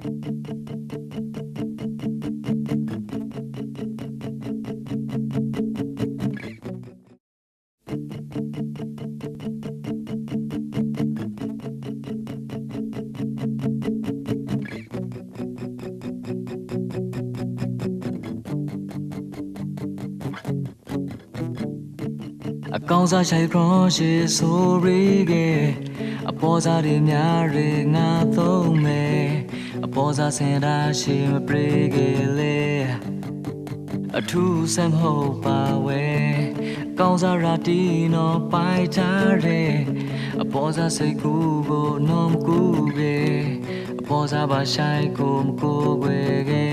အကောင်းစားရှိုက်ခေါ်ရှိဆိုရီကအပေါ်စားတွေများတွေငါသုံးမယ်အပေါ်စားစင်တာရှိမပြေကေလေအထူးစံမဟုတ်ပါဝဲကောင်းစားရာတီနော်ပိုက်ထားတယ်အပေါ်စားစိတ်ကူးကိုနော်မကူးကေအပေါ်စားပါရှိုက်ကိုမကိုွယ်ကေ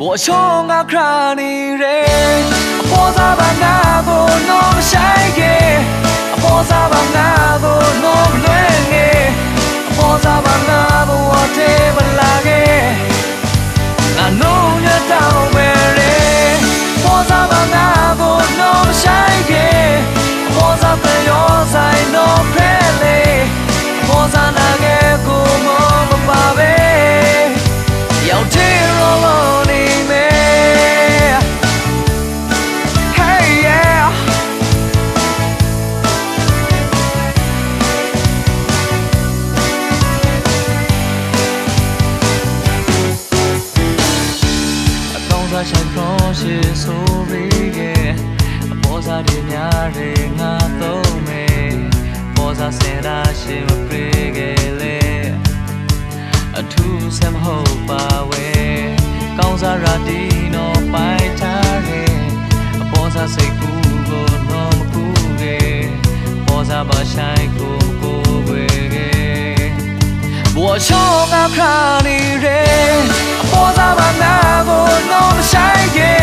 ဘောချောငါခရနေရဲအပေါ်စားပါငါကိုနော်မဆိုင်ကေအပေါ်စားပါငါကိုနော်မလွဲငယ်အပေါ်စားပါငါဘဝတေးမလာကေငါနိုးရတော့ပဲရဲအပေါ်စားပါငါကိုနော်မဆိုင်ကေအပေါ်စားပဲရောဆိုင်နော်ဖဲလေအပေါ်စားနာကေကိုမောမပါပဲရောက်သေးရောနေမယ်ရှိုက်ခေါ်ရှိဆိုရီကအပေါ်စားတွေများတွေငါသုံးမယ်ပေါ်စားစင်တာရှိမပြေကေလေအထူးစမဟုတ်ပါဝဲကောင်းစားရာဒီနော်ပိုက်ထားတယ်အပေါ်စားစိတ်ကူးကိုနော်မကူးကေပေါ်စားပါရှိုက်ကိုကိုဝဲကေဘောချောငါခါနေရဲအပေါ်စားပါငါကိုနော်မဆိုင်ကေ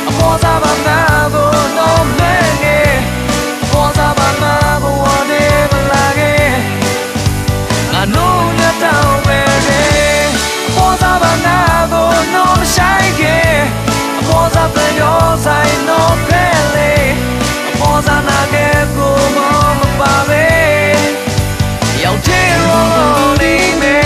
အပေါ်စားပါငါကိုနော်မလဲငယ်အပေါ်စားပါငါဘဝနေမလာကေငါနိုးရတော့ပဲရဲအပေါ်စားပါငါကိုနော်မဆိုင်ကေအပေါ်စားပဲရောဆိုင်နော်ဖဲလေအပေါ်စားနာကေကိုမပါပဲရောက်သေးရောနေမယ်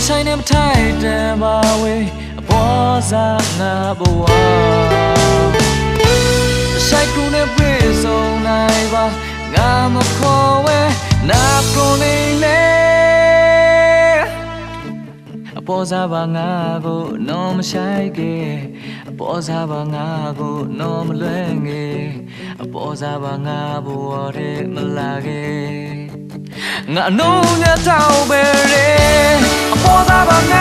ဆိုင်နေမထိုက်တယ်ပါဝေအပေါ်စားငါဘဝဆိုင်ကူနဲ့ပြေဆုံးနိုင်ပါငါမခေါ်ဝဲနာကိုနေလေအပေါ်စားပါငါကိုနော်မဆိုင်ကေအပေါ်စားပါငါကိုနော်မလွဲငယ်အပေါ်စားပါငါဘဝတဲ့မလာကေငါနိုးရတော့ပဲရဲအပေါ်စားပါငါ